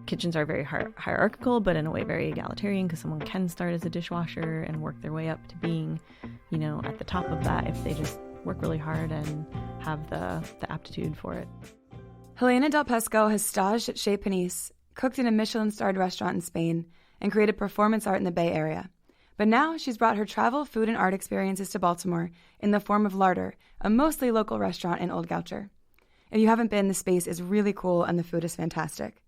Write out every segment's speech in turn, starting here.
kitchens are very hierarchical, but in a way very egalitarian, because someone can start as a dishwasher and work their way up to being, at the top of that if they just work really hard and have the aptitude for it. Helena del Pesco has staged at Chez Panisse, cooked in a Michelin-starred restaurant in Spain, and created performance art in the Bay Area. But now she's brought her travel, food, and art experiences to Baltimore in the form of Larder, a mostly local restaurant in Old Goucher. If you haven't been, the space is really cool and the food is fantastic.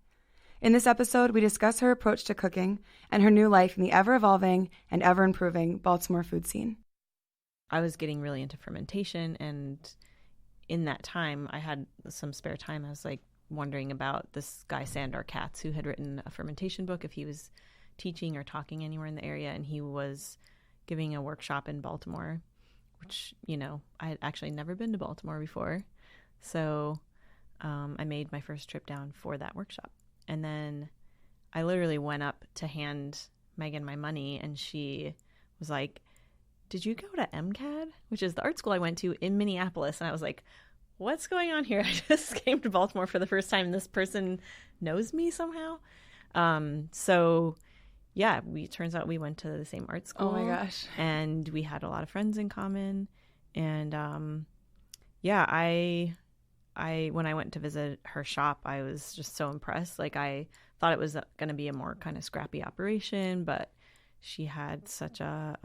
In this episode, we discuss her approach to cooking and her new life in the ever-evolving and ever-improving Baltimore food scene. I was getting really into fermentation, and in that time, I had some spare time. I was like wondering about this guy, Sandor Katz, who had written a fermentation book, if he was teaching or talking anywhere in the area, and he was giving a workshop in Baltimore, which, I had actually never been to Baltimore before. So I made my first trip down for that workshop. And then I literally went up to hand Megan my money, and she was like, "Did you go to MCAD?" which is the art school I went to in Minneapolis. And I was like, what's going on here? I just came to Baltimore for the first time, and this person knows me somehow. So yeah, turns out we went to the same art school. Oh my gosh. And we had a lot of friends in common. And I when I went to visit her shop, I was just so impressed. Like, I thought it was going to be a more kind of scrappy operation, but she had such a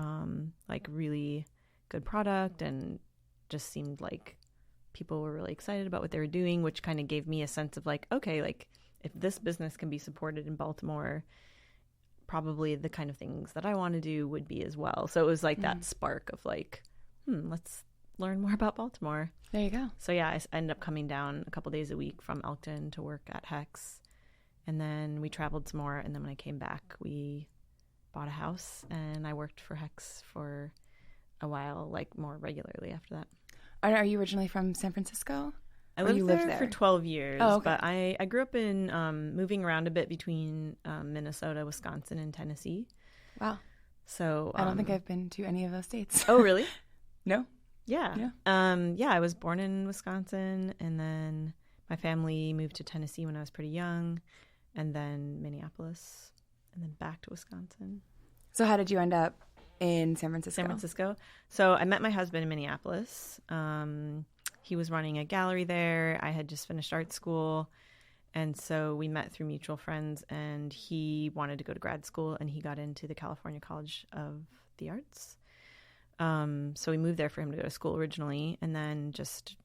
really good product, and just seemed like people were really excited about what they were doing, which kind of gave me a sense of like, okay, like if this business can be supported in Baltimore, probably the kind of things that I want to do would be as well. So it was like that spark of like, let's learn more about Baltimore. There you go. So yeah, I ended up coming down a couple days a week from Elkton to work at Hex. And then we traveled some more. And then when I came back, we bought a house, and I worked for Hex for a while, like more regularly after that. Are you originally from San Francisco? I lived there for 12 years, oh, okay. But I grew up in moving around a bit between Minnesota, Wisconsin, and Tennessee. Wow. So I don't think I've been to any of those states. Oh, really? No. Yeah. I was born in Wisconsin, and then my family moved to Tennessee when I was pretty young, and then Minneapolis, and then back to Wisconsin. So how did you end up in San Francisco? San Francisco. So I met my husband in Minneapolis. He was running a gallery there. I had just finished art school. And so we met through mutual friends, and he wanted to go to grad school, and he got into the California College of the Arts. So we moved there for him to go to school originally, and then just,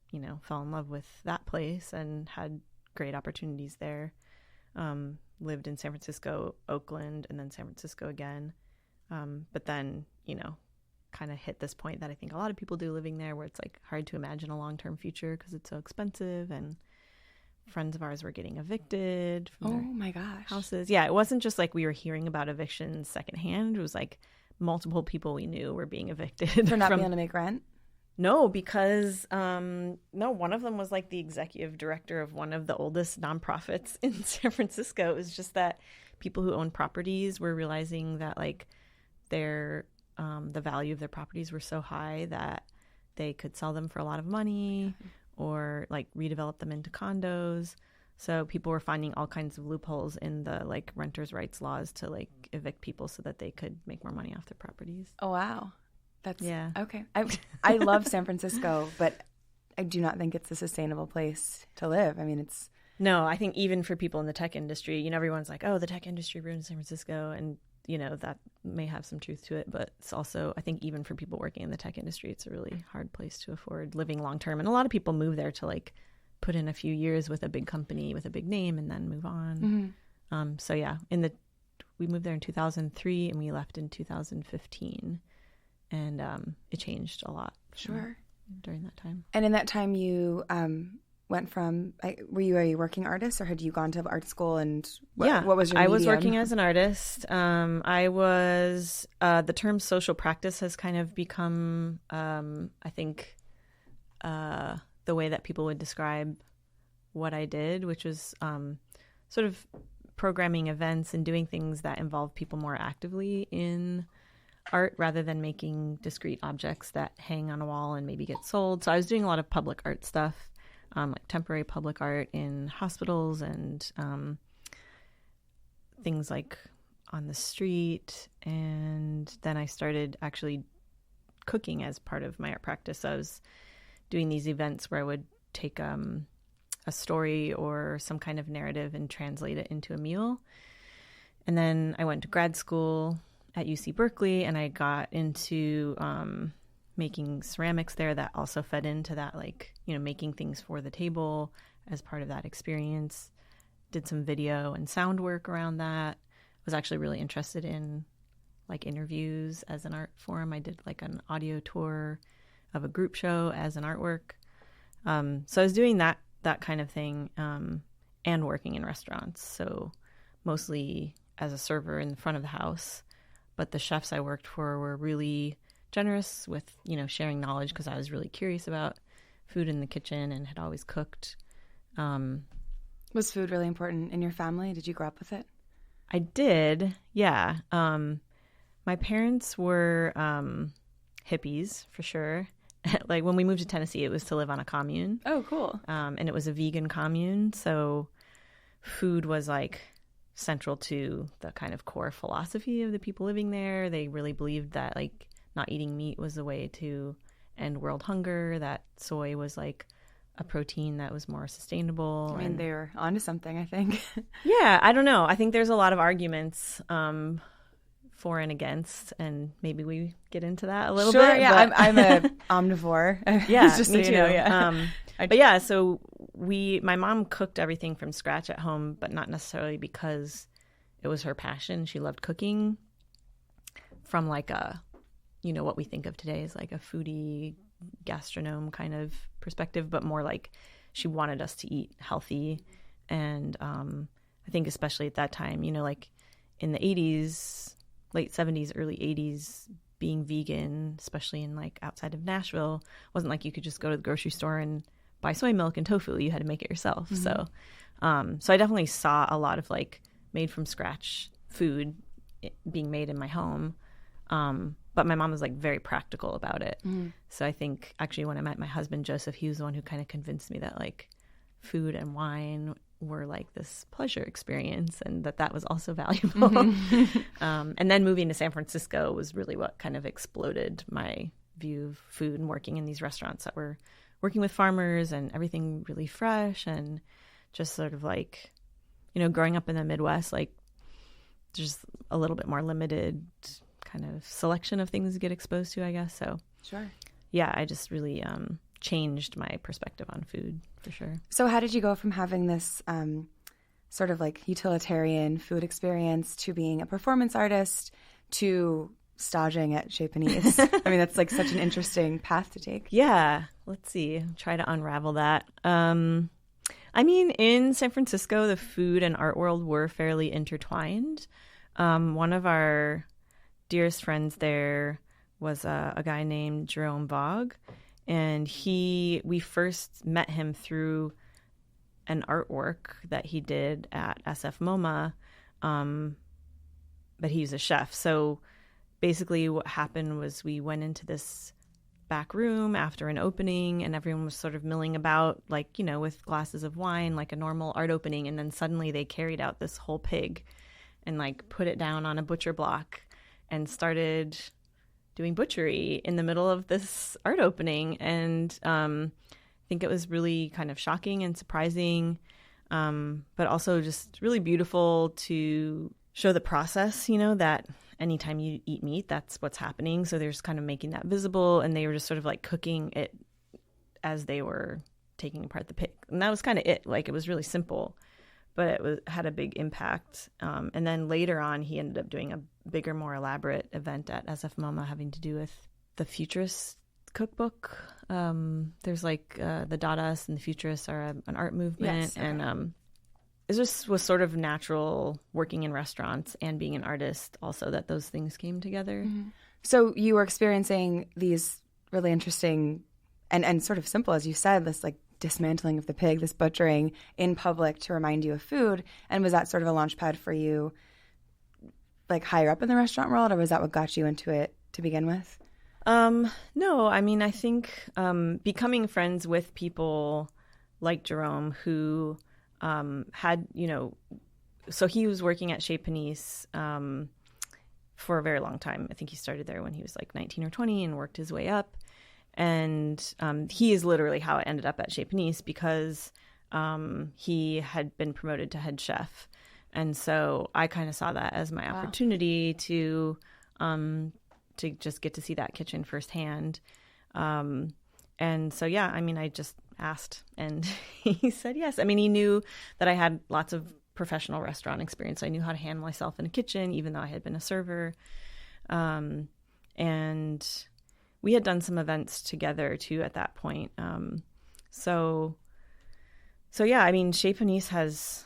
fell in love with that place and had great opportunities there. Lived in San Francisco, Oakland, and then San Francisco again. But then, kind of hit this point that I think a lot of people do living there, where it's like hard to imagine a long-term future because it's so expensive, and friends of ours were getting evicted from their my gosh houses. Yeah, it wasn't just like we were hearing about evictions secondhand. It was like multiple people we knew were being evicted for not being able to make rent. No, because one of them was like the executive director of one of the oldest nonprofits in San Francisco. It was just that people who own properties were realizing that like their the value of their properties were so high that they could sell them for a lot of money or like redevelop them into condos. So people were finding all kinds of loopholes in the like renters' rights laws to like evict people so that they could make more money off their properties. Oh, wow. That's yeah. Okay. I love San Francisco, but I do not think it's a sustainable place to live. I mean, it's... No, I think even for people in the tech industry, everyone's like, oh, the tech industry ruined San Francisco. And, that may have some truth to it. But it's also, I think even for people working in the tech industry, it's a really hard place to afford living long term. And a lot of people move there to like put in a few years with a big company with a big name and then move on. So yeah, we moved there in 2003 and we left in 2015. And it changed a lot. Sure. During that time. And in that time, you went from, were you a working artist, or had you gone to art school, and what was your medium? I was working as an artist. I was, the term social practice has kind of become, I think, the way that people would describe what I did, which was sort of programming events and doing things that involve people more actively in art rather than making discrete objects that hang on a wall and maybe get sold. So I was doing a lot of public art stuff, like temporary public art in hospitals and things like on the street. And then I started actually cooking as part of my art practice. I was doing these events where I would take a story or some kind of narrative and translate it into a meal. And then I went to grad school at UC Berkeley, and I got into making ceramics there. That also fed into that, like, you know, making things for the table as part of that experience. Did some video and sound work around that. Was actually really interested in like interviews as an art form. I did like an audio tour of a group show as an artwork. So I was doing that kind of thing, and working in restaurants. So mostly as a server in the front of the house. But the chefs I worked for were really generous with, you know, sharing knowledge, because I was really curious about food in the kitchen and had always cooked. Was food really important in your family? Did you grow up with it? I did, yeah. My parents were hippies, for sure. Like when we moved to Tennessee, it was to live on a commune. Oh, cool. And it was a vegan commune. So food was like central to the kind of core philosophy of the people living there. They really believed that like not eating meat was the way to end world hunger, that soy was like a protein that was more sustainable. I mean, they were onto something, I think. Yeah, I don't know. I think there's a lot of arguments for and against, and maybe we get into that a little bit. Sure, yeah, but... I'm a omnivore. Yeah, just me so too. You know, yeah. But yeah, so my mom cooked everything from scratch at home, but not necessarily because it was her passion. She loved cooking from like a, you know, what we think of today as like a foodie gastronome kind of perspective, but more like she wanted us to eat healthy. And I think especially at that time, you know, like in the 80s, late 70s, early 80s, being vegan, especially in like outside of Nashville, wasn't like you could just go to the grocery store and buy soy milk and tofu. You had to make it yourself. Mm-hmm. So I definitely saw a lot of like made from scratch food being made in my home. But my mom was like very practical about it. Mm. So I think actually when I met my husband, Joseph, he was the one who kind of convinced me that like food and wine were like this pleasure experience, and that was also valuable. Mm-hmm. And then moving to San Francisco was really what kind of exploded my view of food, and working in these restaurants that were working with farmers and everything really fresh, and just sort of like, you know, growing up in the Midwest, like there's a little bit more limited kind of selection of things to get exposed to, I guess. So sure. Yeah, I just really changed my perspective on food, for sure. So how did you go from having this sort of like utilitarian food experience to being a performance artist to staging at Chez Panisse? I mean, that's like such an interesting path to take. Yeah. Let's see. Try to unravel that. I mean, in San Francisco, the food and art world were fairly intertwined. One of our dearest friends there was a guy named Jerome Vogue, and we first met him through an artwork that he did at SF MoMA, but he was a chef. So basically what happened was we went into this back room after an opening, and everyone was sort of milling about, like, you know, with glasses of wine, like a normal art opening, and then suddenly they carried out this whole pig and like put it down on a butcher block and started doing butchery in the middle of this art opening. And I think it was really kind of shocking and surprising, but also just really beautiful to show the process, you know, that anytime you eat meat, that's what's happening. So they're just kind of making that visible, and they were just sort of like cooking it as they were taking apart the pig. And that was kind of it. Like, it was really simple, but had a big impact. And then later on, he ended up doing a bigger, more elaborate event at SF MoMA having to do with the Futurist cookbook. There's like the Dadaists and the Futurists are an art movement. Yes, okay. And it just was sort of natural working in restaurants and being an artist also that those things came together. Mm-hmm. So you were experiencing these really interesting and sort of simple, as you said, this like dismantling of the pig, this butchering in public to remind you of food. And was that sort of a launch pad for you, like higher up in the restaurant world, or was that what got you into it to begin with? No, I mean, I think becoming friends with people like Jerome who had, you know, so he was working at Chez Panisse for a very long time. I think he started there when he was like 19 or 20 and worked his way up. And he is literally how I ended up at Chez Panisse, because he had been promoted to head chef. And so I kind of saw that as my opportunity to just get to see that kitchen firsthand. And so, yeah, I mean, I just asked and he said yes. I mean, he knew that I had lots of professional restaurant experience. I knew how to handle myself in a kitchen, even though I had been a server. And we had done some events together too at that point. So yeah, I mean, Chez Panisse has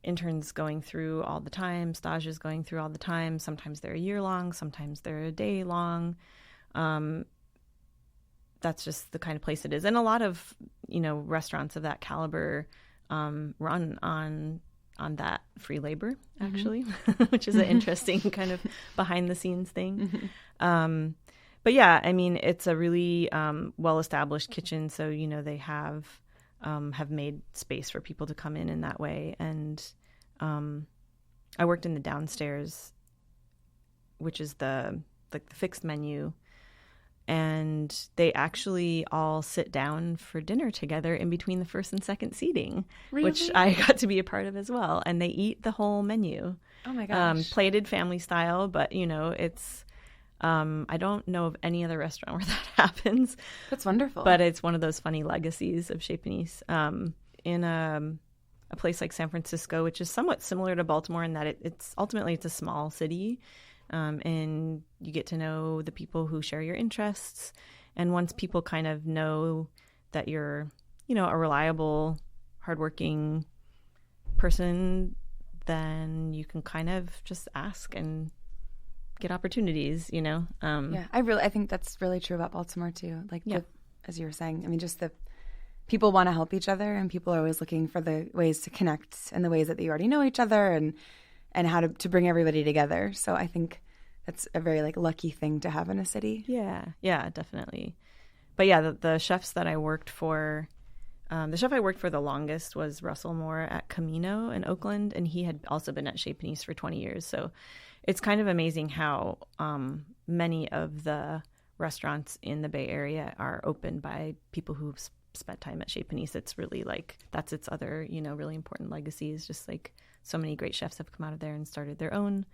interns going through all the time, stages going through all the time. Sometimes they're a year long, sometimes they're a day long. That's just the kind of place it is. And a lot of, restaurants of that caliber run on that free labor, actually, which is an interesting kind of behind the scenes thing. But yeah, I mean, it's a really well-established kitchen. So, they have made space for people to come in that way. And I worked in the downstairs, which is the fixed menu. And they actually all sit down for dinner together in between the first and second seating, which I got to be a part of as well. And they eat the whole menu. Oh my gosh. Plated family style, but it's, I don't know of any other restaurant where that happens. That's wonderful. But it's one of those funny legacies of Chez Panisse. In a place like San Francisco, which is somewhat similar to Baltimore in that it's ultimately a small city. And you get to know the people who share your interests. And once people kind of know that you're, a reliable, hardworking person, then you can kind of just ask and get opportunities, Yeah, I think that's really true about Baltimore too. Like, as you were saying, I mean, just the people want to help each other, and people are always looking for the ways to connect and the ways that you already know each other and how to bring everybody together. So I think that's a very lucky thing to have in a city. Yeah, definitely. But yeah, the chefs that I worked for, the chef I worked for the longest was Russell Moore at Camino in Oakland, and he had also been at Chez Panisse for 20 years. So it's kind of amazing how many of the restaurants in the Bay Area are opened by people who've spent time at Chez Panisse. It's really that's its other, really important legacy, is just so many great chefs have come out of there and started their own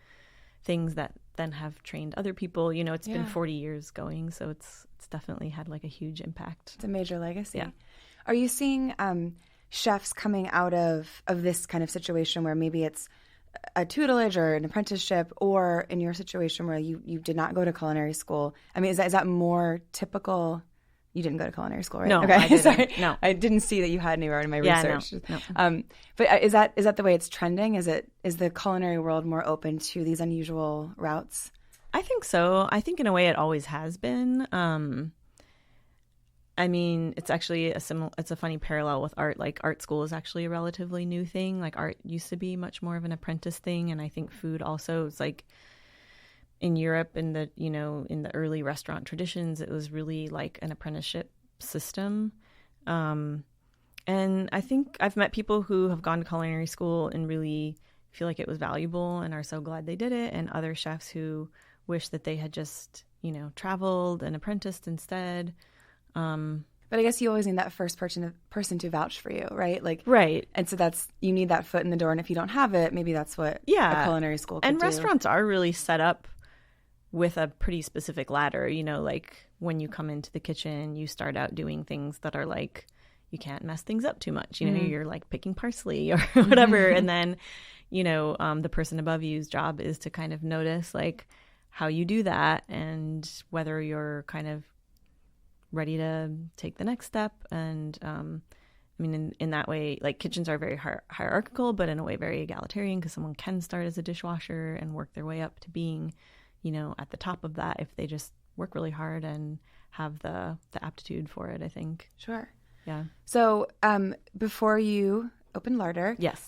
things that then have trained other people. It's been 40 years going, so it's definitely had a huge impact. It's a major legacy. Yeah. Are you seeing chefs coming out of this kind of situation where maybe it's a tutelage or an apprenticeship, or in your situation where you did not go to culinary school? I mean, is that more typical? You didn't go to culinary school, right? No, okay. I didn't. Sorry. No, I didn't see that you had anywhere in my research. No. But is that the way it's trending? Is the culinary world more open to these unusual routes? I think so. I think in a way it always has been. I mean, it's actually it's a funny parallel with art. Art school is actually a relatively new thing. Art used to be much more of an apprentice thing, and I think food also is in Europe, in the early restaurant traditions, it was really an apprenticeship system. And I think I've met people who have gone to culinary school and really feel like it was valuable and are so glad they did it, and other chefs who wish that they had just, traveled and apprenticed instead. But I guess you always need that first person to vouch for you, right? Right. And so you need that foot in the door, and if you don't have it, maybe that's what a culinary school could do. And restaurants are really set up with a pretty specific ladder, when you come into the kitchen, you start out doing things that are you can't mess things up too much. You're picking parsley or whatever. And then, the person above you's job is to kind of notice how you do that and whether you're kind of ready to take the next step. And I mean, in that way, kitchens are very hierarchical, but in a way very egalitarian, because someone can start as a dishwasher and work their way up to being at the top of that if they just work really hard and have the aptitude for it, I think. Sure. Yeah. So before you opened Larder, yes.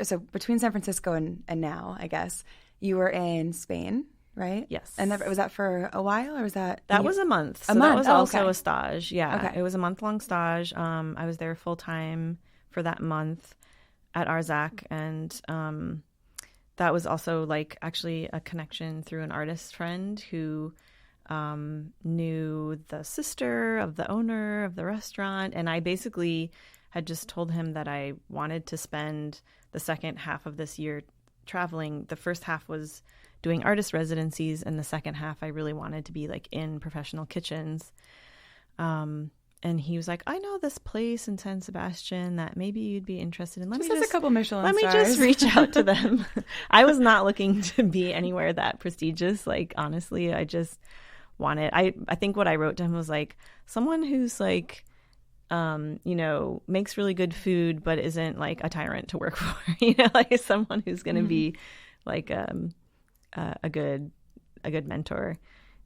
So between San Francisco and now, I guess, you were in Spain, right? Yes. And was that for a while, or was that? That was a month. So that was also a stage. Yeah. Okay. It was a month-long stage. I was there full-time for that month. at Arzak, and that was also like actually a connection through an artist friend who knew the sister of the owner of the restaurant. And I basically had just told him that I wanted to spend the second half of this year traveling. The first half was doing artist residencies, and the second half I really wanted to be like in professional kitchens. And he was like, I know this place in San Sebastian that maybe you'd be interested in. Let me a couple Michelin let stars. me just reach out to them. I was not looking to be anywhere that prestigious. Like, honestly, I just wanted, I think what I wrote to him was like, someone who's like, makes really good food, but isn't like a tyrant to work for, like someone who's going to be like a good mentor.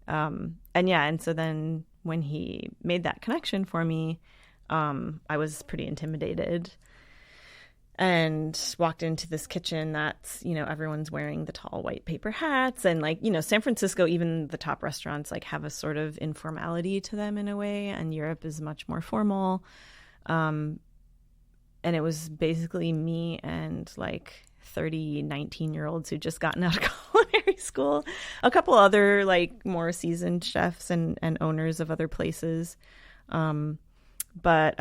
And so then when he made that connection for me, I was pretty intimidated and walked into this kitchen that's, everyone's wearing the tall white paper hats. And like, San Francisco, even the top restaurants like have a sort of informality to them in a way. And Europe is much more formal. And it was basically me and like 30 19-year-olds who'd just gotten out of culinary school, a couple other like more seasoned chefs and owners of other places. But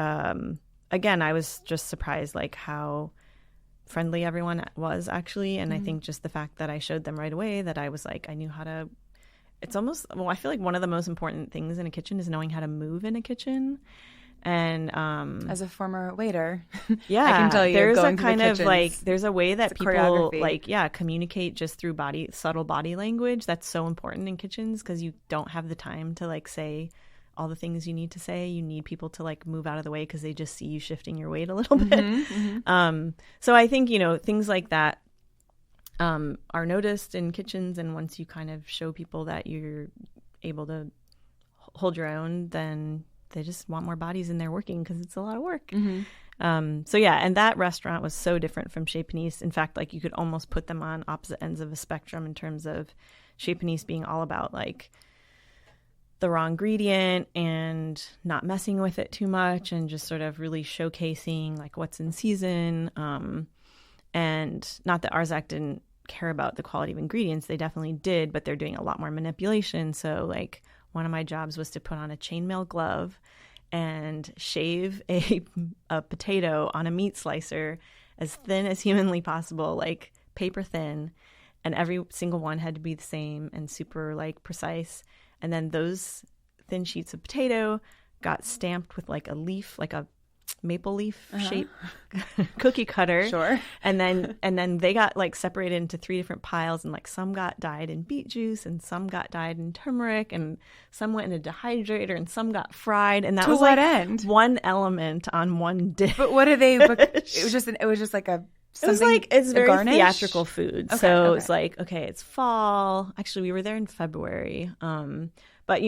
again, I was just surprised like how friendly everyone was actually. And I think just the fact that I showed them right away that I was like, I knew how to, it's almost, I feel like one of the most important things in a kitchen is knowing how to move in a kitchen. And as a former waiter, yeah, I can tell you there's going a kind to the of kitchens, like there's a way that people choreography. like communicate just through subtle body language. That's so important in kitchens because you don't have the time to like say all the things you need to say. You need people to like move out of the way because they just see you shifting your weight a little bit. So I think things like that are noticed in kitchens, and once you kind of show people that you're able to hold your own, then they just want more bodies in there working because it's a lot of work. So yeah, and that restaurant was so different from Chez Panisse. In fact, like you could almost put them on opposite ends of a spectrum in terms of Chez Panisse being all about like the raw ingredient and not messing with it too much and just sort of really showcasing like what's in season. And not that Arzak didn't care about the quality of ingredients. They definitely did, but they're doing a lot more manipulation. So like one of my jobs was to put on a chainmail glove and shave a potato on a meat slicer as thin as humanly possible, like paper thin. And every single one had to be the same and super like precise. And then those thin sheets of potato got stamped with like a leaf, like a maple leaf shape cookie cutter. Sure. And then they got like separated into 3 different piles, and like some got dyed in beet juice and some got dyed in turmeric and some went in a dehydrator and some got fried. And that To was what like end? one element on one dish. But what did they? It was just like a. It was like, it's very garnish? theatrical food. Okay, so okay. it's like, okay, it's fall. Actually, we were there in February. But,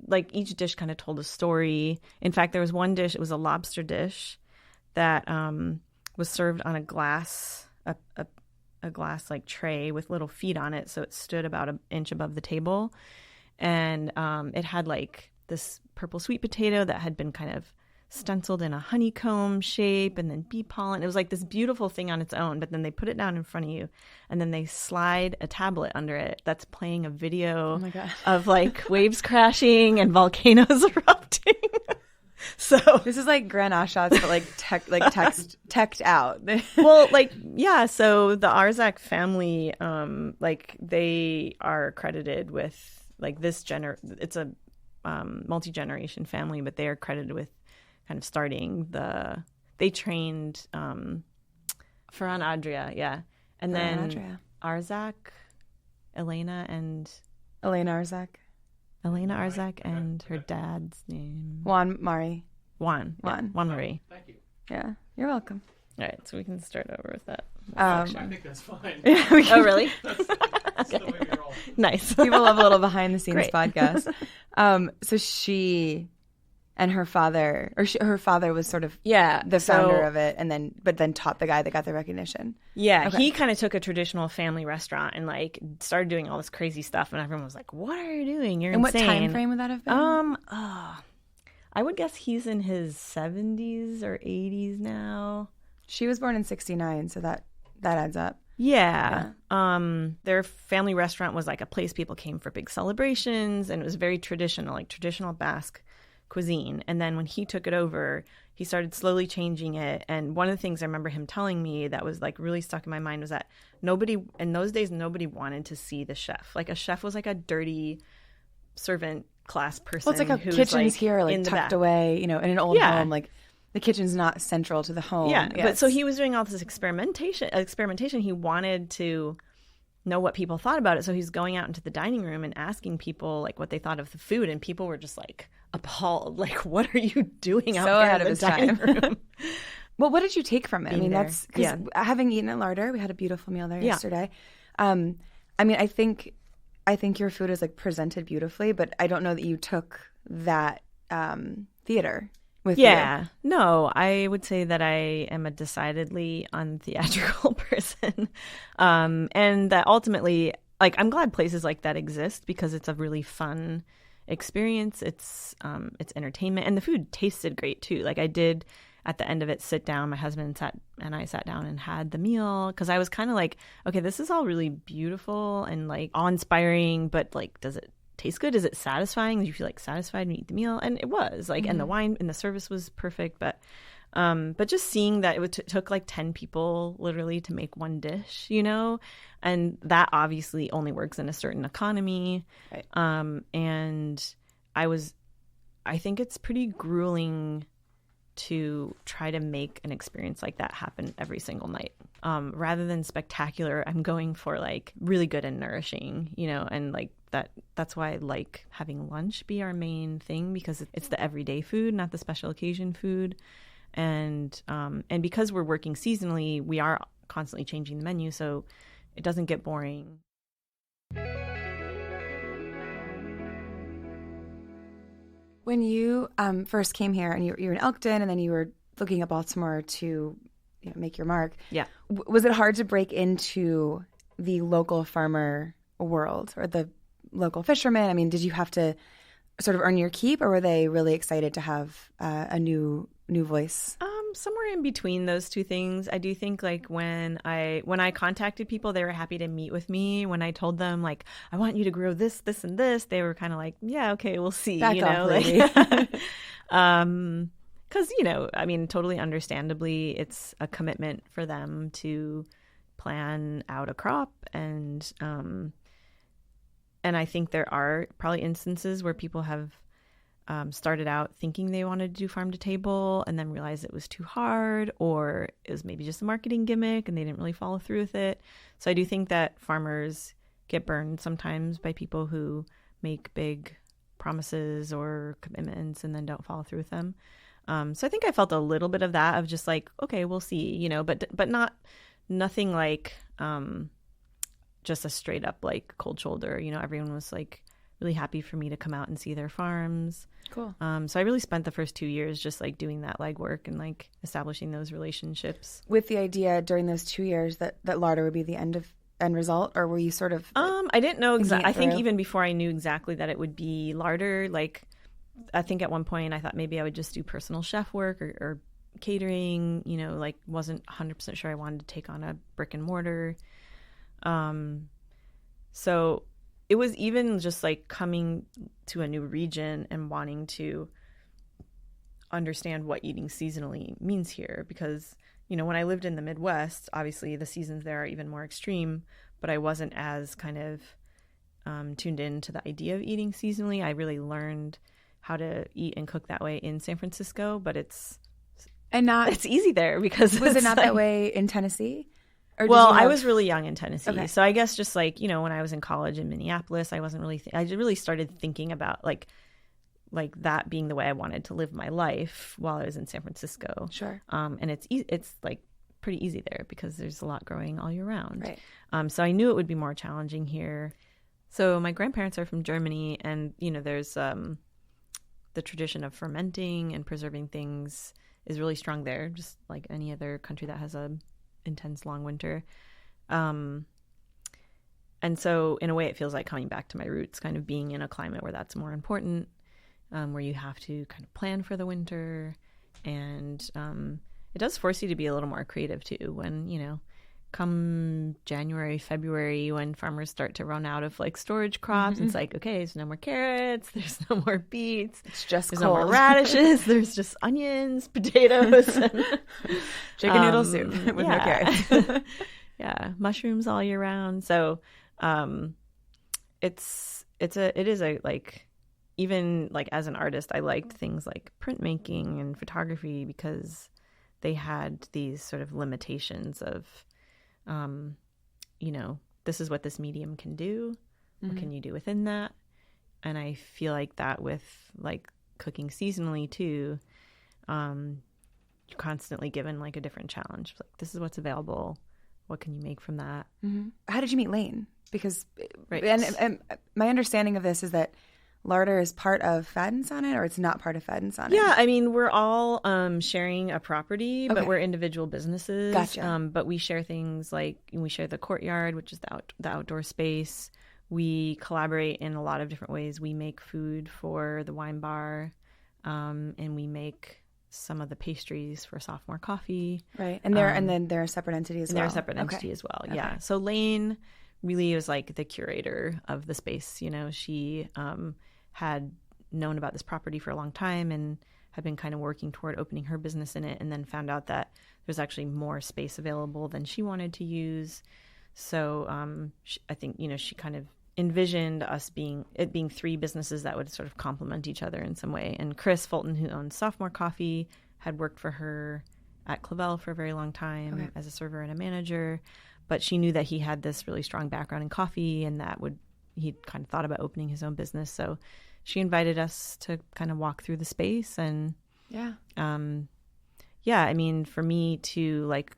like each dish kind of told a story. In fact, there was one dish, it was a lobster dish that was served on a glass, a glass like tray with little feet on it. So it stood about an inch above the table. And it had like this purple sweet potato that had been kind of stenciled in a honeycomb shape, and then bee pollen. It was like this beautiful thing on its own, but then they put it down in front of you and then they slide a tablet under it that's playing a video Oh my God. of like waves crashing and volcanoes erupting. So This is like Grand Ashats, but like teched out. well, like, yeah, so the Arzak family, like they are credited with like it's a multi-generation family, but they are credited with kind of starting they trained Ferran Adria, yeah. And then Arzak, Elena Arzak, and her dad's name. Juan Marie. Juan Marie. Thank you. Yeah, you're welcome. All right, so we can start over with that. I think that's fine. Oh, really? That's the way we roll. Nice. People love a little behind the scenes Great. podcast. So she and her father, her father was sort of the founder of it, and but then taught the guy that got the recognition. Yeah, Okay. he kind of took a traditional family restaurant and like started doing all this crazy stuff, and everyone was like, "What are you doing? You're And insane." what time frame would that have been? I would guess he's in his 70s or 80s now. She was born in 1969, so that adds up. Yeah. Their family restaurant was like a place people came for big celebrations, and it was very traditional, like traditional Basque cuisine. And then when he took it over, he started slowly changing it. And one of the things I remember him telling me that was like really stuck in my mind was that nobody in those days, nobody wanted to see the chef. Like a chef was like a dirty servant class person. Well, it's like a kitchen's here, like tucked away, in an old home. Like the kitchen's not central to the home. Yeah. But so he was doing all this experimentation. He wanted to know what people thought about it. So he's going out into the dining room and asking people like what they thought of the food. And people were just like appalled. Like, what are you doing out here in the dining room? Well, what did you take from it? I mean, that's because having eaten at Larder, we had a beautiful meal there yesterday. I mean, I think your food is like presented beautifully, but I don't know that you took that theater with you. No, I would say that I am a decidedly untheatrical person, and that ultimately, like, I'm glad places like that exist because it's a really fun experience. It's entertainment, and the food tasted great too. Like I did at the end of it sit down. My husband and I sat down and had the meal because I was kind of like, okay, this is all really beautiful and like awe-inspiring, but like, does it taste good? Is it satisfying? Do you feel like satisfied when you eat the meal? And it was like, and the wine and the service was perfect, but just seeing that it took like 10 people literally to make one dish, and that obviously only works in a certain economy. Right. And I think it's pretty grueling to try to make an experience like that happen every single night. Rather than spectacular, I'm going for like really good and nourishing, and like that's why I like having lunch be our main thing because it's the everyday food, not the special occasion food. And because we're working seasonally, we are constantly changing the menu, so it doesn't get boring. When you first came here and you were in Elkton and then you were looking at Baltimore to make your mark, was it hard to break into the local farmer world or the local fisherman? I mean, did you have to sort of earn your keep, or were they really excited to have a new voice? Somewhere in between those two things. I do think like when I contacted people, they were happy to meet with me. When I told them like, I want you to grow this, this, and this, they were kind of like, yeah, okay, we'll see. Back off, lady. Because, I mean, totally understandably, it's a commitment for them to plan out a crop. And I think there are probably instances where people have started out thinking they wanted to do farm to table and then realized it was too hard, or it was maybe just a marketing gimmick and they didn't really follow through with it. So I do think that farmers get burned sometimes by people who make big promises or commitments and then don't follow through with them. So I think I felt a little bit of that, of just like, okay, we'll see, but nothing like just a straight up like cold shoulder. Everyone was like really happy for me to come out and see their farms. Cool. So I really spent the first 2 years just like doing that legwork and like establishing those relationships. With the idea during those 2 years that Larder would be the end result, or were you sort of? I didn't know exactly. I think even before I knew exactly that it would be Larder, like I think at one point I thought maybe I would just do personal chef work or catering. Like wasn't 100% sure I wanted to take on a brick and mortar. So it was even just like coming to a new region and wanting to understand what eating seasonally means here. Because, when I lived in the Midwest, obviously the seasons there are even more extreme, but I wasn't as kind of tuned in to the idea of eating seasonally. I really learned how to eat and cook that way in San Francisco, but it's easy there because was it not that way in Tennessee? Well, I was really young in Tennessee. Okay. So I guess just like, when I was in college in Minneapolis, I wasn't really, I really started thinking about like that being the way I wanted to live my life while I was in San Francisco. Sure. And it's like pretty easy there because there's a lot growing all year round. Right. So I knew it would be more challenging here. So my grandparents are from Germany, and, there's the tradition of fermenting and preserving things is really strong there, just like any other country that has a intense long winter. And so in a way it feels like coming back to my roots, kind of being in a climate where that's more important, where you have to kind of plan for the winter. And it does force you to be a little more creative too when, come January, February, when farmers start to run out of like storage crops. It's like, okay, there's no more carrots, there's no more beets, It's just there's cold. no more radishes, there's just onions, potatoes, and Chicken noodle soup with no carrots. yeah, mushrooms all year round. So it is a like, even like as an artist, I liked things like printmaking and photography because they had these sort of limitations of this is what this medium can do. What can you do within that? And I feel like that with like cooking seasonally too, you're constantly given like a different challenge. Like, this is what's available. What can you make from that? How did you meet Lane? Because Right. and my understanding of this is that Larder is part of Fad & Sonnet, or it's not part of Fad & Sonnet? Yeah, I mean, we're all sharing a property, but Okay. we're individual businesses. Gotcha. But we share things like we share the courtyard, which is the outdoor space. We collaborate in a lot of different ways. We make food for the wine bar, and we make some of the pastries for Sophomore Coffee. Right. And then they're a separate entity as And well. they're a separate Okay. entity as well. Okay. Yeah. So Lane really was like the curator of the space. She had known about this property for a long time and had been kind of working toward opening her business in it, and then found out that there's actually more space available than she wanted to use. So I think, she kind of envisioned us being three businesses that would sort of complement each other in some way. And Chris Fulton, who owns Sophomore Coffee, had worked for her at Clavel for a very long time as a server and a manager, but she knew that he had this really strong background in coffee, and he'd kind of thought about opening his own business. So she invited us to kind of walk through the space. And I mean, for me to like,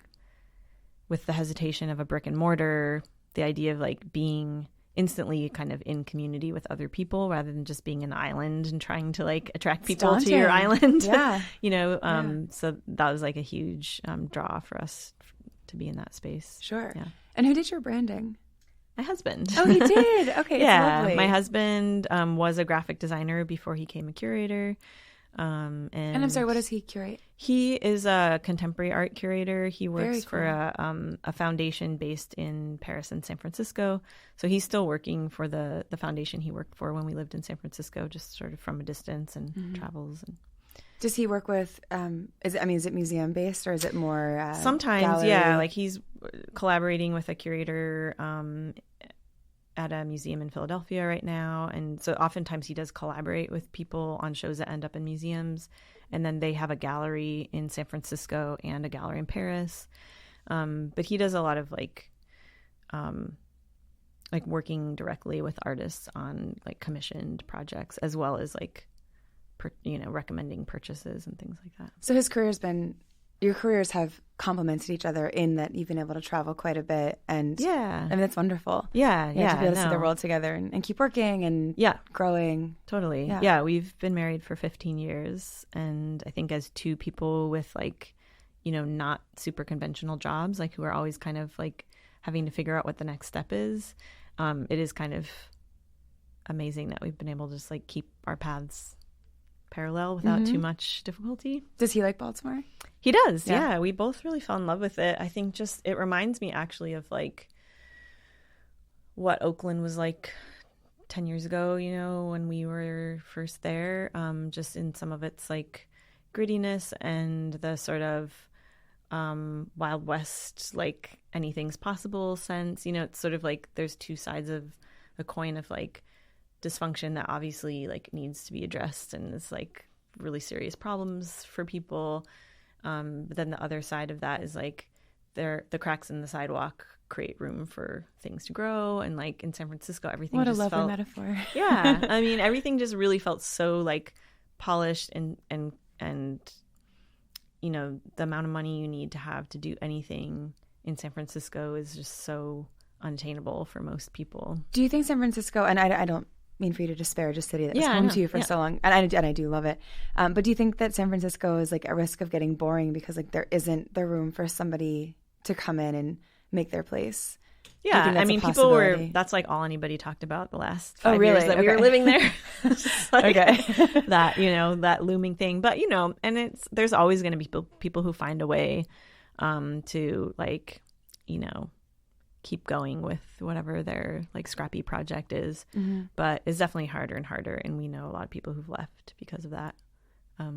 with the hesitation of a brick and mortar, the idea of like being instantly kind of in community with other people rather than just being an island and trying to like attract people to your island. Yeah. So that was like a huge draw for us to be in that space. Sure. Yeah. And who did your branding? My husband. Oh, he did? Okay, Yeah. it's lovely. My husband was a graphic designer before he became a curator. And I'm sorry, what does he curate? He is a contemporary art curator. He Very works for a foundation based in Paris and San Francisco. So he's still working for the foundation he worked for when we lived in San Francisco, just sort of from a distance, and travels. And Does he work with, is it museum based, or is it more sometimes, gallery? yeah, like he's collaborating with a curator at a museum in Philadelphia right now. And so oftentimes he does collaborate with people on shows that end up in museums. And then they have a gallery in San Francisco and a gallery in Paris. But he does a lot of like working directly with artists on like commissioned projects, as well as like, recommending purchases and things like that. So your careers have complemented each other in that you've been able to travel quite a bit. And Yeah. I mean, that's wonderful. Yeah. To be able to see the world together and keep working and growing. Totally. Yeah. Yeah. We've been married for 15 years. And I think as two people with like, not super conventional jobs, like who are always kind of like having to figure out what the next step is, it is kind of amazing that we've been able to just like keep our paths parallel without too much difficulty. Does he like Baltimore? He does. Yeah. Yeah. We both really fell in love with it. I think just it reminds me actually of like what Oakland was like 10 years ago, when we were first there, just in some of its like grittiness and the sort of Wild West, like anything's possible sense. It's sort of like there's two sides of the coin of like dysfunction that obviously like needs to be addressed and it's like really serious problems for people. But then the other side of that is like the cracks in the sidewalk create room for things to grow. And like in San Francisco, everything What a just lovely felt, metaphor. yeah. I mean, everything just really felt so like polished and the amount of money you need to have to do anything in San Francisco is just so unattainable for most people. Do you think San Francisco, and I don't mean for you to disparage a city that was Yeah, I home know. to you for Yeah. so long, and I do love it. But do you think that San Francisco is like at risk of getting boring because like there isn't the room for somebody to come in and make their place? Yeah, think that's I a mean, people were, possibility? that's like all anybody talked about the last Oh, 5 really? years that we were Okay. living there. It's just like Okay. that, that looming thing. But, and there's always going to be people who find a way to like, keep going with whatever their like scrappy project is. Mm-hmm. But it's definitely harder and harder. And we know a lot of people who've left because of that. Tell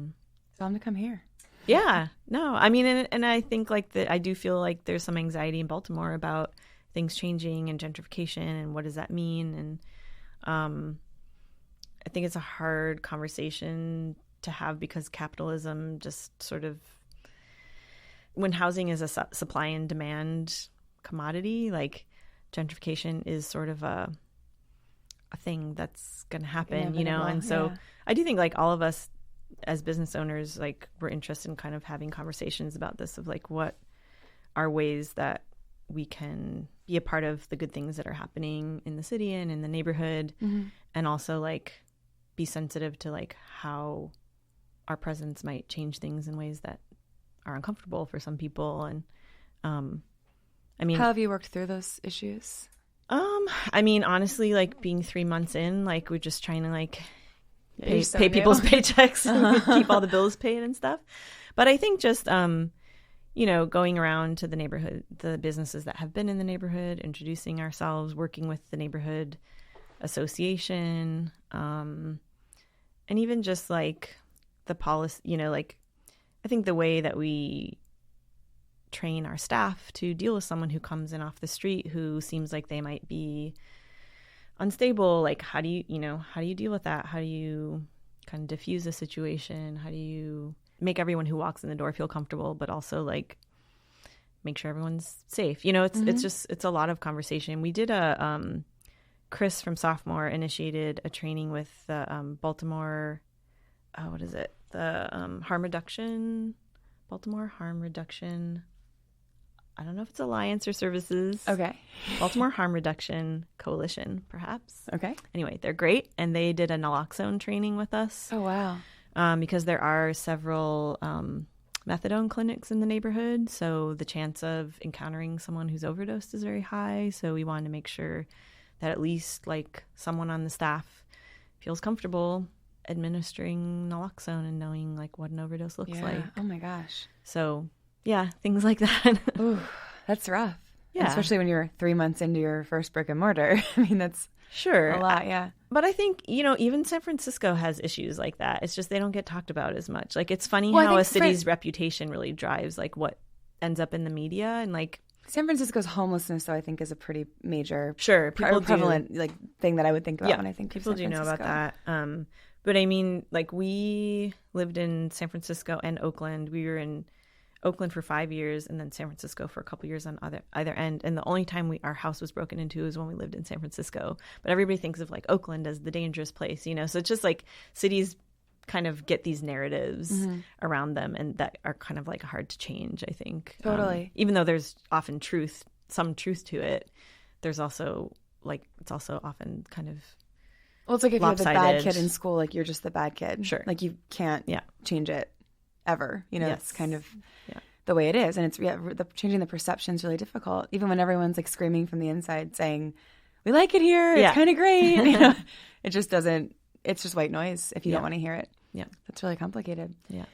them to come here. Yeah, no, I mean, and I think like that, I do feel like there's some anxiety in Baltimore about things changing and gentrification and what does that mean. And I think it's a hard conversation to have because capitalism just sort of, when housing is a supply and demand commodity, like gentrification is sort of a thing that's going to happen, and so yeah. I do think like all of us as business owners, like we're interested in kind of having conversations about this of like what are ways that we can be a part of the good things that are happening in the city and in the neighborhood, and also like be sensitive to like how our presence might change things in ways that are uncomfortable for some people. And I mean, how have you worked through those issues? I mean, honestly, like being 3 months in, like we're just trying to like You're so pay new. people's paychecks and keep all the bills paid and stuff. But I think just, going around to the neighborhood, the businesses that have been in the neighborhood, introducing ourselves, working with the neighborhood association, and even just like the policy, like I think the way that we train our staff to deal with someone who comes in off the street who seems like they might be unstable, like how do you deal with that? How do you kind of diffuse a situation? How do you make everyone who walks in the door feel comfortable, but also like make sure everyone's safe? It's a lot of conversation. We did Chris from Sophomore initiated a training with the Baltimore, harm reduction, Baltimore harm reduction. I don't know if it's Alliance or Services. Okay. Baltimore Harm Reduction Coalition, perhaps. Okay. Anyway, they're great. And they did a naloxone training with us. Oh, wow. Because there are several methadone clinics in the neighborhood. So the chance of encountering someone who's overdosed is very high. So we wanted to make sure that at least like someone on the staff feels comfortable administering naloxone and knowing like what an overdose looks like. Oh, my gosh. So yeah, things like that. Ooh, that's rough. Yeah. Especially when you're 3 months into your first brick and mortar. I mean, that's sure a lot, yeah. But I think, even San Francisco has issues like that. It's just they don't get talked about as much. Like, it's funny how a city's reputation really drives, like, what ends up in the media. And, like, San Francisco's homelessness, though, I think is a pretty major, prevalent like thing that I would think about when I think people of San do know Francisco. about that. But I mean, like, we lived in San Francisco and Oakland. We were in Oakland for 5 years and then San Francisco for a couple years on either end. And the only time our house was broken into is when we lived in San Francisco. But everybody thinks of like Oakland as the dangerous place, So it's just like cities kind of get these narratives around them, and that are kind of like hard to change, I think. Totally. Even though there's often some truth to it, there's also like, it's also often kind of well, it's like if you're the bad lopsided. kid in school, like you're just the bad kid. Sure. Like you can't change it ever. Yes. It's kind of the way it is. And it's changing the perception is really difficult. Even when everyone's like screaming from the inside saying, we like it here, it's kind of great. It just doesn't, it's just white noise if you don't want to hear it. Yeah. That's really complicated. Yeah.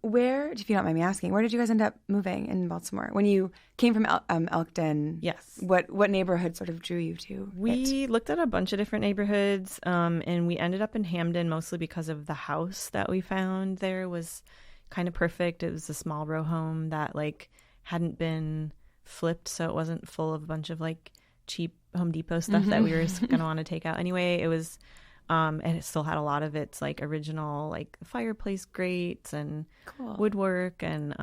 Where, if you don't mind me asking, where did you guys end up moving in Baltimore? When you came from Elkton, Yes. What neighborhood sort of drew you to We looked at a bunch of different neighborhoods, and we ended up in Hamden mostly because of the house that we found there was kind of perfect. It was a small row home that like hadn't been flipped, so it wasn't full of a bunch of like cheap Home Depot stuff that we were going to want to take out anyway. It was and it still had a lot of its like original like fireplace grates and woodwork, and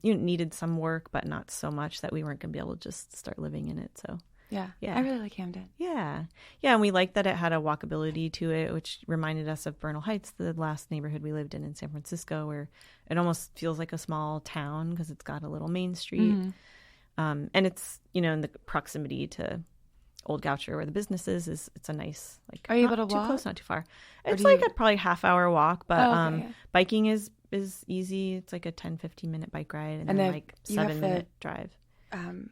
needed some work but not so much that we weren't going to be able to just start living in it. So yeah, I really like Hamden. Yeah, and we liked that it had a walkability to it, which reminded us of Bernal Heights, the last neighborhood we lived in San Francisco, where it almost feels like a small town because it's got a little main street, and it's in the proximity to Old Goucher where the business is. It's a nice like. Are you able to too walk? Close, not too far. It's like a probably half-hour walk, but biking is easy. It's like a 10-15 minute bike ride, and then like 7-minute drive.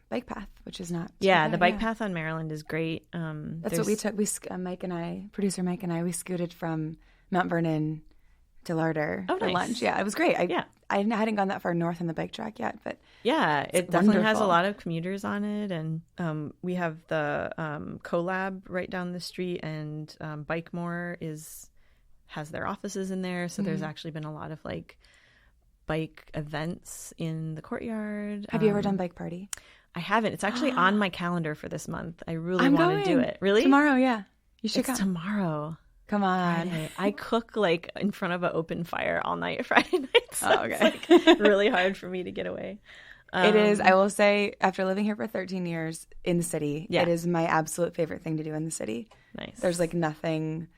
bike path, which is not. Yeah, the bike path on Maryland is great. That's what we took. Producer Mike and I, we scooted from Mount Vernon to Larder for nice. lunch. Yeah, it was great. I hadn't gone that far north on the bike track yet, but yeah, it definitely has a wonderful. lot of commuters on it, and we have the Collab right down the street, and Bikemore has their offices in there, so there's actually been a lot of like bike events in the courtyard. Have you ever done Bike Party? I haven't. It's actually on my calendar for this month. I really I'm want to do going. it. Really? Tomorrow, yeah. You should It's come. tomorrow. Come on. Friday. I cook like in front of an open fire all night Friday night. So Oh, okay. It's like really hard for me to get away. It is. I will say, after living here for 13 years in the city, Yeah. it is my absolute favorite thing to do in the city. Nice. There's like nothing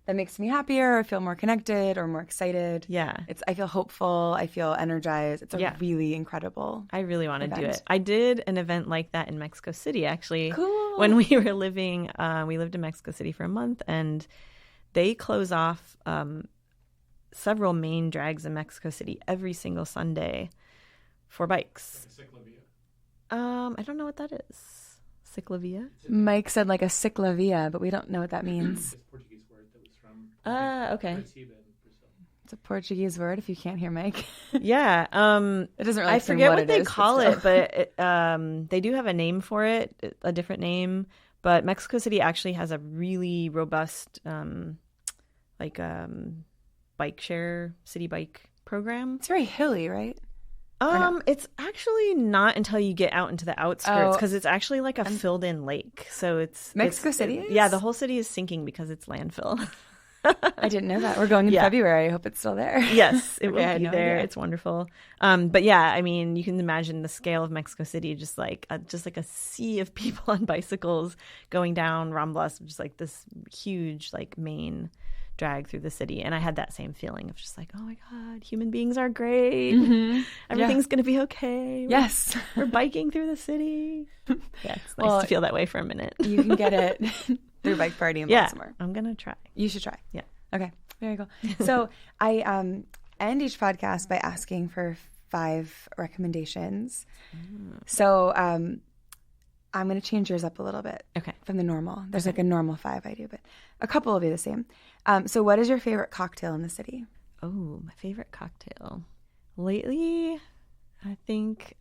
that makes me happier or feel more connected or more excited. Yeah. I feel hopeful. I feel energized. It's a Yeah. really incredible. I really want to do event. it. I did an event like that in Mexico City, actually. Cool. When we were living, we lived in Mexico City for a month, and they close off several main drags in Mexico City every single Sunday for bikes. Cyclovia. I don't know what that is. Ciclovia? Mike said like a ciclovia, but we don't know what that means. It's a Portuguese word that was from Okay. Curitiba in Brazil. It's a Portuguese word if you can't hear Mike. Yeah. It doesn't really I explain forget what what it they is, call still. it, but they do have a name for it, a different name. But Mexico City actually has a really robust, bike share city bike program. It's very hilly, right? It's actually not until you get out into the outskirts, Oh. because it's actually like a filled-in lake. So Mexico City is? Yeah, the whole city is sinking because it's landfill. I didn't know that. We're going in Yeah. February. I hope it's still there. Yes, it Okay, I will had be no there. idea. It's wonderful. But yeah, I mean, you can imagine the scale of Mexico City, just like a sea of people on bicycles going down Ramblas, just like this huge like main drag through the city. And I had that same feeling of just like, oh my God, human beings are great. Everything's going to be okay. Yes. We're biking through the city. Yeah, it's nice Well, to feel that way for a minute. You can get it through Bike Party in Yeah, Baltimore. I'm going to try. You should try. Yeah. Okay. Very cool. So I end each podcast by asking for 5 recommendations. So I'm going to change yours up a little bit. Okay. From the normal. There's like a normal 5 I do, but a couple will be the same. So what is your favorite cocktail in the city? Oh, my favorite cocktail. Lately, I think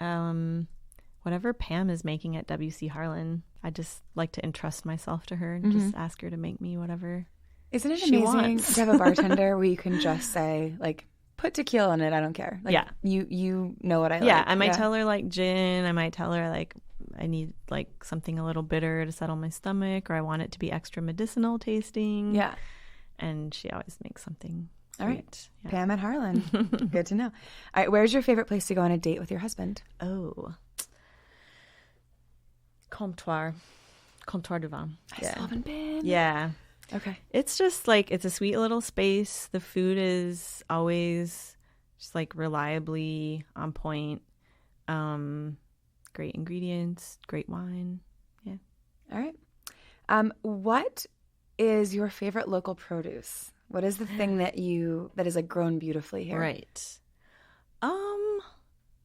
whatever Pam is making at WC Harlan. I just like to entrust myself to her and just ask her to make me whatever. Isn't it she amazing wants. to have a bartender where you can just say, like, put tequila in it, I don't care. Like, Yeah. You know what I like. Yeah, I might tell her like gin. I might tell her like I need like something a little bitter to settle my stomach, or I want it to be extra medicinal tasting. Yeah. And she always makes something sweet. All right. Yeah. Pam at Harlan. Good to know. All right. Where's your favorite place to go on a date with your husband? Oh. Comptoir du Vin. I still haven't been. Yeah. Okay. It's just like, it's a sweet little space. The food is always just like reliably on point. Great ingredients, great wine. Yeah. All right. What is your favorite local produce? What is the thing that is like grown beautifully here? Right.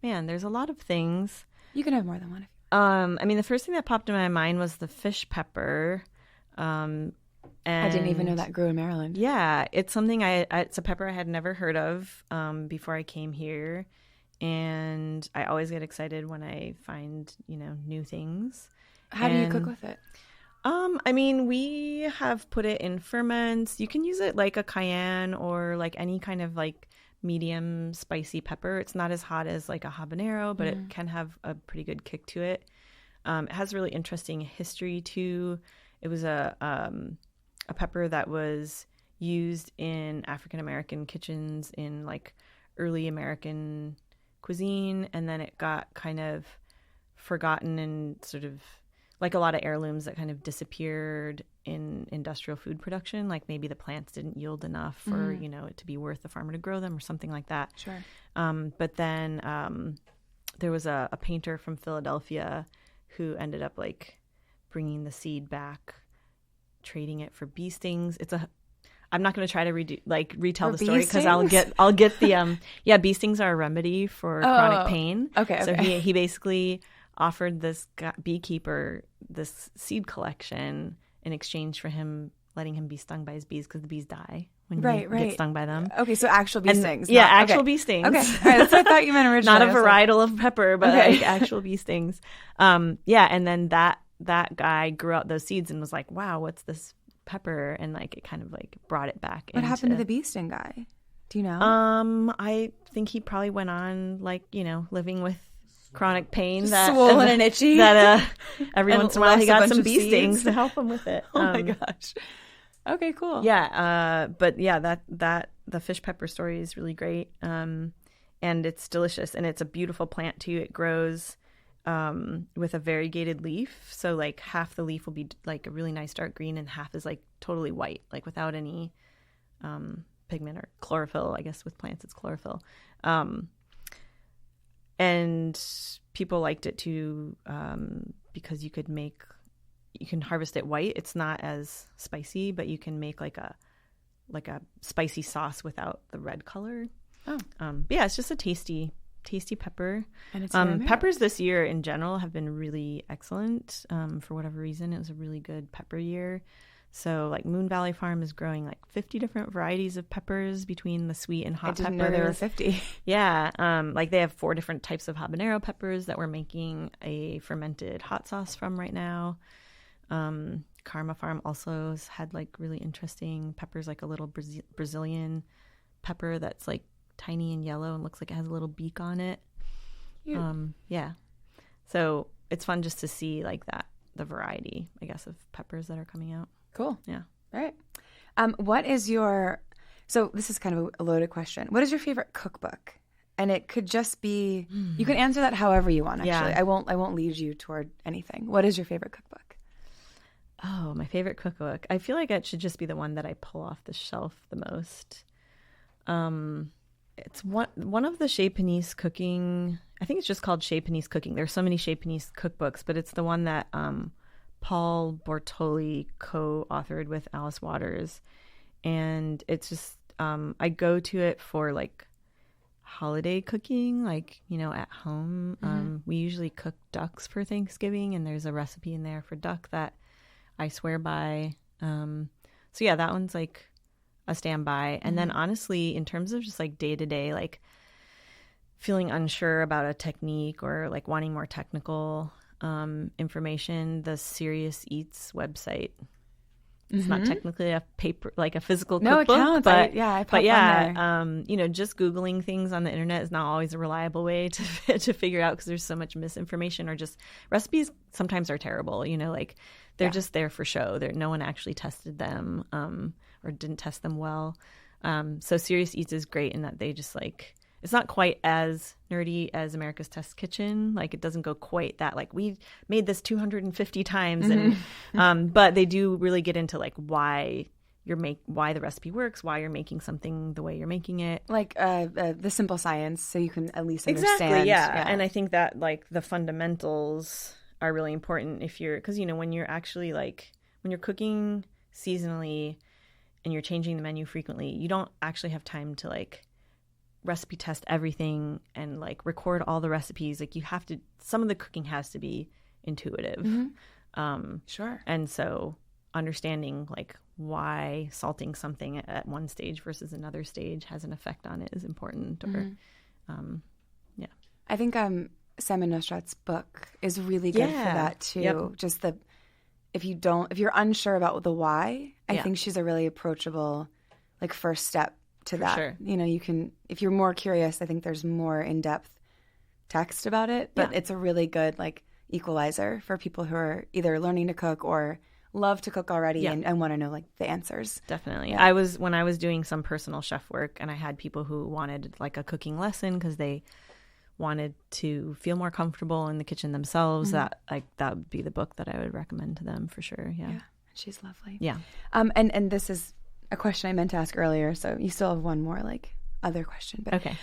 Man, there's a lot of things. You can have more than one. I mean, the first thing that popped in my mind was the fish pepper. And I didn't even know that grew in Maryland. Yeah, it's something it's a pepper I had never heard of before I came here, and I always get excited when I find new things. How do you cook with it? I mean, we have put it in ferments. You can use it like a cayenne or like any kind of like medium spicy pepper. It's not as hot as like a habanero, but it can have a pretty good kick to it. It has really interesting history too. It was a pepper that was used in African American kitchens in like early American cuisine, and then it got kind of forgotten and sort of like a lot of heirlooms that kind of disappeared in industrial food production. Like maybe the plants didn't yield enough for it to be worth the farmer to grow them or something like that. Sure. But then there was a painter from Philadelphia who ended up like bringing the seed back, trading it for bee stings. I'm not going to try to retell For the story bee because I'll get the bee stings are a remedy for chronic pain. Okay. So he basically offered this beekeeper this seed collection in exchange for him letting him be stung by his bees, because the bees die when you get stung by them. Okay, so actual bee stings. Yeah, actual bee stings. Okay, all right, that's what I thought you meant originally. Not a varietal of pepper, but like actual bee stings. Yeah, and then that guy grew out those seeds and was like, wow, what's this pepper? And like it kind of like brought it back. What happened to the bee sting guy? Do you know? I think he probably went on like, living with chronic pain, swollen and itchy. That every once in a while he got some bee stings to help him with it. Oh my gosh. Okay, cool. Yeah, but yeah, that the fish pepper story is really great, and it's delicious, and it's a beautiful plant too. It grows with a variegated leaf, so like half the leaf will be like a really nice dark green, and half is like totally white, like without any pigment or chlorophyll. I guess with plants it's chlorophyll, and people liked it too because you can harvest it white. It's not as spicy, but you can make like a spicy sauce without the red color. Yeah, it's just a tasty pepper. And it's peppers this year in general have been really excellent. For whatever reason, it was a really good pepper year. So like Moon Valley Farm is growing like 50 different varieties of peppers between the sweet and hot peppers. I didn't know there were 50. Yeah. Like they have 4 different types of habanero peppers that we're making a fermented hot sauce from right now. Karma Farm also has had like really interesting peppers, like a little Brazilian pepper that's like tiny and yellow and looks like it has a little beak on it. Yeah. So it's fun just to see like the variety, I guess, of peppers that are coming out. Cool. Yeah. All right. What is so this is kind of a loaded question. What is your favorite cookbook? And it could just be, you can answer that however you want, actually. Yeah. I won't lead you toward anything. What is your favorite cookbook? Oh, my favorite cookbook. I feel like it should just be the one that I pull off the shelf the most. It's one of the Chez Panisse cooking. I think it's just called Chez Panisse Cooking. There's so many Chez Panisse cookbooks, but it's the one that Paul Bortoli co-authored with Alice Waters, and it's just I go to it for like holiday cooking, like at home. We usually cook ducks for Thanksgiving, and there's a recipe in there for duck that I swear by. So yeah, that one's like a standby. And then honestly, in terms of just like day to day, like feeling unsure about a technique or like wanting more technical information, the Serious Eats website. It's not technically a paper, like a physical cookbook. No, it counts. But I pop on there. Just Googling things on the internet is not always a reliable way to figure out, because there's so much misinformation, or just recipes sometimes are terrible. Like they're just there for show. No one actually tested them or didn't test them well. So Serious Eats is great in that they just like, it's not quite as nerdy as America's Test Kitchen. Like it doesn't go quite that like we made this 250 times, and but they do really get into like why the recipe works, why you're making something the way you're making it, like the simple science, so you can at least exactly understand. Yeah. And I think that like the fundamentals are really important because when you're actually like when you're cooking seasonally and you're changing the menu frequently, you don't actually have time to like recipe test everything and like record all the recipes. Like you have to, some of the cooking has to be intuitive. Sure. And so understanding like why salting something at one stage versus another stage has an effect on it is important. Or yeah, I think Salmon Nostrat's book is really good for that too. Yep. Just if you're unsure about the why, I think she's a really approachable like first step to that. Sure. You can, if you're more curious, I think there's more in-depth text about it, but it's a really good like equalizer for people who are either learning to cook or love to cook already and want to know like the answers. Definitely. Yeah. when I was doing some personal chef work, and I had people who wanted like a cooking lesson because they wanted to feel more comfortable in the kitchen themselves, that would be the book that I would recommend to them for sure. Yeah. She's lovely. Yeah. And this is a question I meant to ask earlier, so you still have one more like other question. But okay.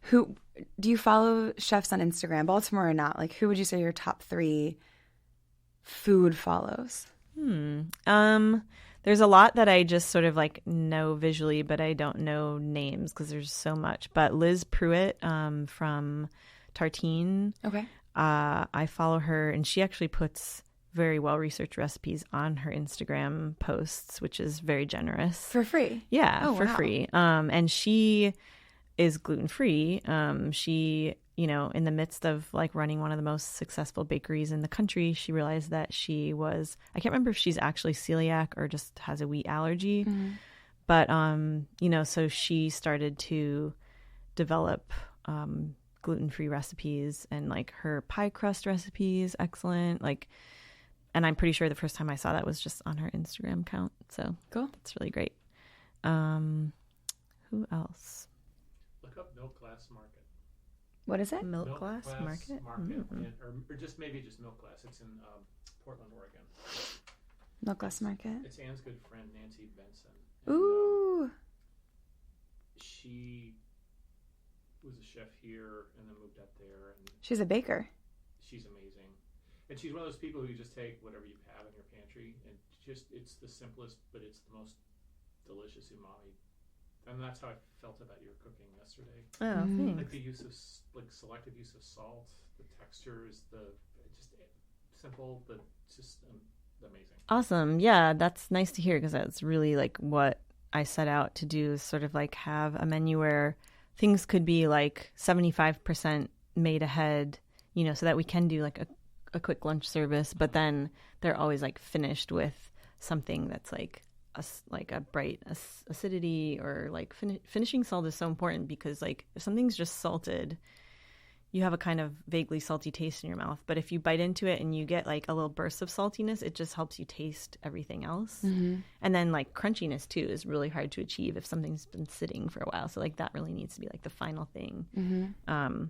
Who do you follow chefs on Instagram, Baltimore or not? Like, who would you say your top 3 food follows? There's a lot that I just sort of like know visually, but I don't know names because there's so much. But Liz Pruitt from Tartine, I follow her, and she actually puts very well-researched recipes on her Instagram posts, which is very generous. For free? Yeah, for wow. free. And she is gluten-free. She, in the midst of like running one of the most successful bakeries in the country, she realized that she was, I can't remember if she's actually celiac or just has a wheat allergy. Mm-hmm. But, so she started to develop gluten-free recipes, and like her pie crust recipe is excellent. Like, and I'm pretty sure the first time I saw that was just on her Instagram account. So cool. That's really great. Who else? Look up Milk Glass Market. What is it? Milk Glass Market? Mm-hmm. Or just Milk Glass. It's in Portland, Oregon. Milk Glass Market. It's Anne's good friend, Nancy Benson. And, ooh. She was a chef here and then moved up there. And she's a baker. She's amazing. And she's one of those people who just take whatever you have in your pantry and it's the simplest, but it's the most delicious umami. And that's how I felt about your cooking yesterday. Oh, thanks. Like the use of, selective use of salt, the texture is just simple, but just amazing. Awesome. Yeah, that's nice to hear, because that's really like what I set out to do, is sort of like have a menu where things could be like 75% made ahead, so that we can do like a quick lunch service, but then they're always like finished with something that's like a bright acidity, or like finishing salt is so important, because like if something's just salted, you have a kind of vaguely salty taste in your mouth. But if you bite into it and you get like a little burst of saltiness, it just helps you taste everything else. Mm-hmm. And then like crunchiness too is really hard to achieve if something's been sitting for a while. So like that really needs to be like the final thing. Mm-hmm.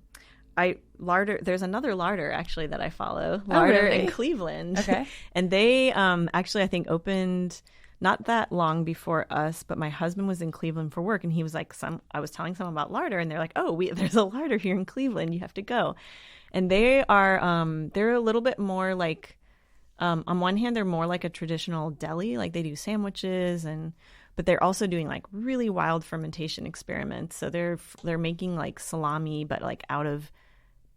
Larder, there's another Larder actually that I follow. Larder in Cleveland. Okay. And they actually I think opened not that long before us, but my husband was in Cleveland for work, and he was like, I was telling someone about Larder, and they're like, oh, there's a Larder here in Cleveland, you have to go. And they are, they're a little bit more like, on one hand, they're more like a traditional deli, like they do sandwiches, but they're also doing like really wild fermentation experiments. So they're making like salami, but like out of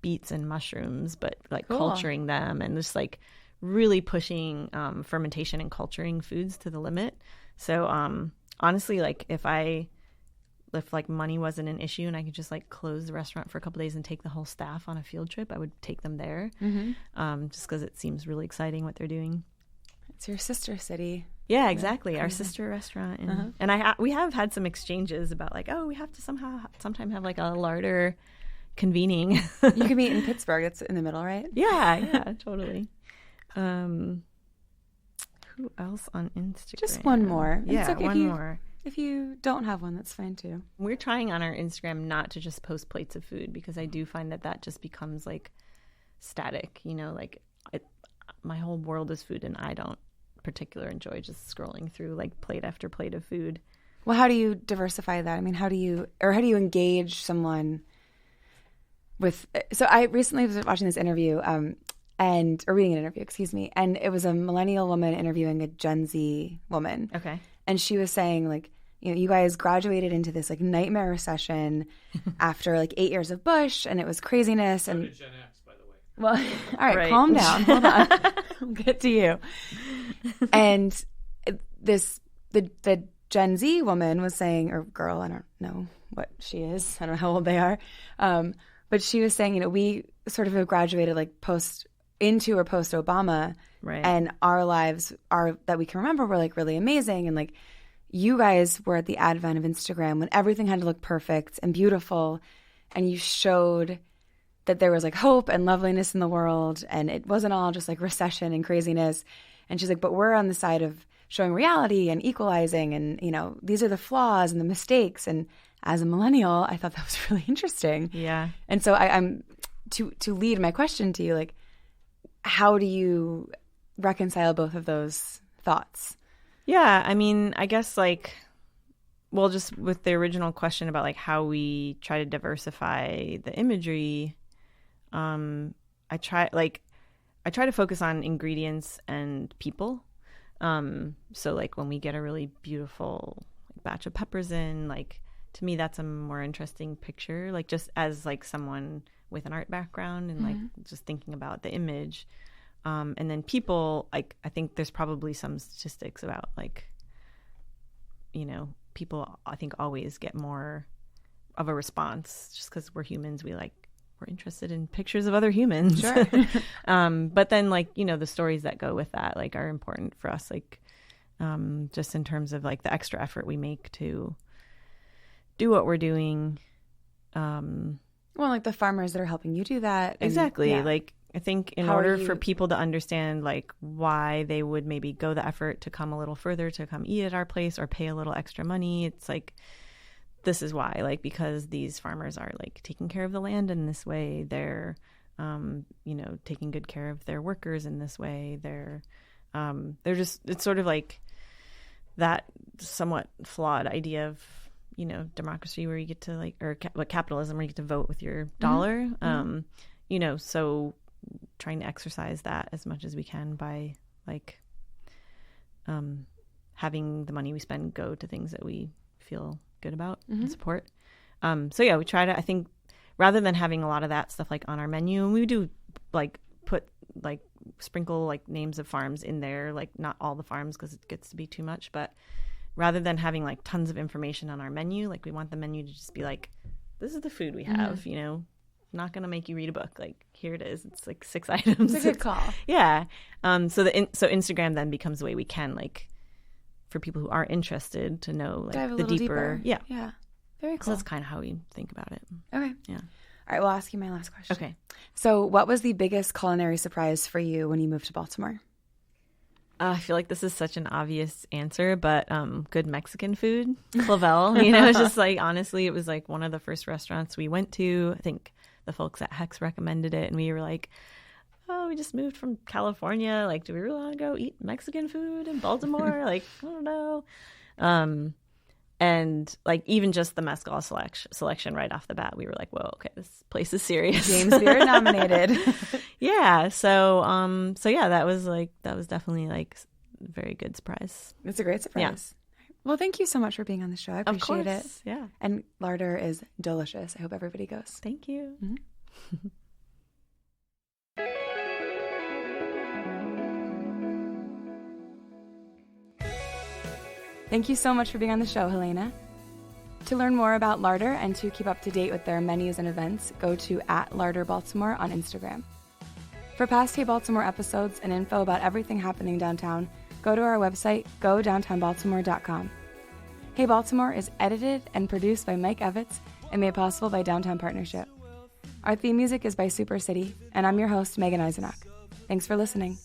beets and mushrooms, but like cool. culturing them, and just like really pushing fermentation and culturing foods to the limit. So honestly, like if like money wasn't an issue and I could just like close the restaurant for a couple of days and take the whole staff on a field trip, I would take them there. Mm-hmm. Just because it seems really exciting what they're doing. It's your sister city. Yeah, exactly. Our sister restaurant. And we have had some exchanges about like, oh, we have to sometime have like a Larder convening. You can meet in Pittsburgh. It's in the middle, right? Yeah, totally. Who else on Instagram? Just one more. Yeah, okay one more. If you don't have one, that's fine too. We're trying on our Instagram not to just post plates of food, because I do find that just becomes like static, like my whole world is food, and I don't particularly enjoy just scrolling through like plate after plate of food. Well, how do you diversify that? I mean, how do you engage someone with? So I recently was watching this interview, or reading an interview, and it was a millennial woman interviewing a Gen Z woman. Okay. And she was saying like, you guys graduated into this like nightmare recession after like 8 years of Bush, and it was craziness. So and did Gen X, by the way. Well, all right, calm down. Hold on. I'll get to you. And the Gen Z woman was saying, or girl, I don't know what she is. I don't know how old they are. But she was saying, we sort of have graduated like post Obama, right? And our lives that we can remember were like really amazing. And like you guys were at the advent of Instagram when everything had to look perfect and beautiful, and you showed that there was like hope and loveliness in the world, and it wasn't all just like recession and craziness. And she's like, but we're on the side of showing reality and equalizing, and these are the flaws and the mistakes. And as a millennial, I thought that was really interesting. Yeah. And so I'm to lead my question to you, like, how do you reconcile both of those thoughts? Yeah, I mean, I guess just with the original question about like how we try to diversify the imagery, I try to focus on ingredients and people. So like when we get a really beautiful batch of peppers in, like to me that's a more interesting picture. Like just as like someone with an art background and like just thinking about the image. And then people, like, I think there's probably some statistics about like, you know, people I think always get more of a response just because we're humans. We're interested in pictures of other humans. Sure. But then like, you know, the stories that go with that like are important for us, like just in terms of like the extra effort we make to do what we're doing. Well, like the farmers that are helping you do that. And, exactly. yeah. Like I think in order for people to understand like why they would maybe go the effort to come a little further to come eat at our place or pay a little extra money, it's like, this is why, like, because these farmers are like taking care of the land in this way. They're, you know, taking good care of their workers in this way. They're just, it's sort of like that somewhat flawed idea of, you know, democracy where you get to like, or capitalism where you get to vote with your dollar. You know, so trying to exercise that as much as we can by like having the money we spend go to things that we feel good about and support. So yeah, we try to, I think, rather than having a lot of that stuff like on our menu, and we do like put like sprinkle like names of farms in there, like not all the farms because it gets to be too much, but rather than having like tons of information on our menu, like we want the menu to just be like, this is the food we have, you know, not going to make you read a book. Like, here it is. It's like 6 items. It's a good call. Yeah. So Instagram then becomes the way we can, like, for people who are interested to know, like, dive a the little deeper. Yeah. Yeah. Very cool. So that's kind of how we think about it. Okay. Yeah. All right. We'll ask you my last question. Okay. So what was the biggest culinary surprise for you when you moved to Baltimore? I feel like this is such an obvious answer, but good Mexican food, Clavel. You know, it's just like, honestly, it was like one of the first restaurants we went to. I think the folks at Hex recommended it, and we were like, oh, we just moved from California. Like, do we really want to go eat Mexican food in Baltimore? Like, I don't know. And like even just the mezcal selection right off the bat, we were like, whoa, okay, this place is serious. James Beard nominated. Yeah. So yeah, that was definitely like a very good surprise. It's a great surprise. Yeah. Well, thank you so much for being on the show. I appreciate it. Yeah. And Larder is delicious. I hope everybody goes. Thank you. Mm-hmm. Thank you so much for being on the show, Helena. To learn more about Larder and to keep up to date with their menus and events, go to @LarderBaltimore on Instagram. For past Hey Baltimore episodes and info about everything happening downtown, go to our website, godowntownbaltimore.com. Hey Baltimore is edited and produced by Mike Evitz and made possible by Downtown Partnership. Our theme music is by Super City, and I'm your host, Megan Eisenach. Thanks for listening.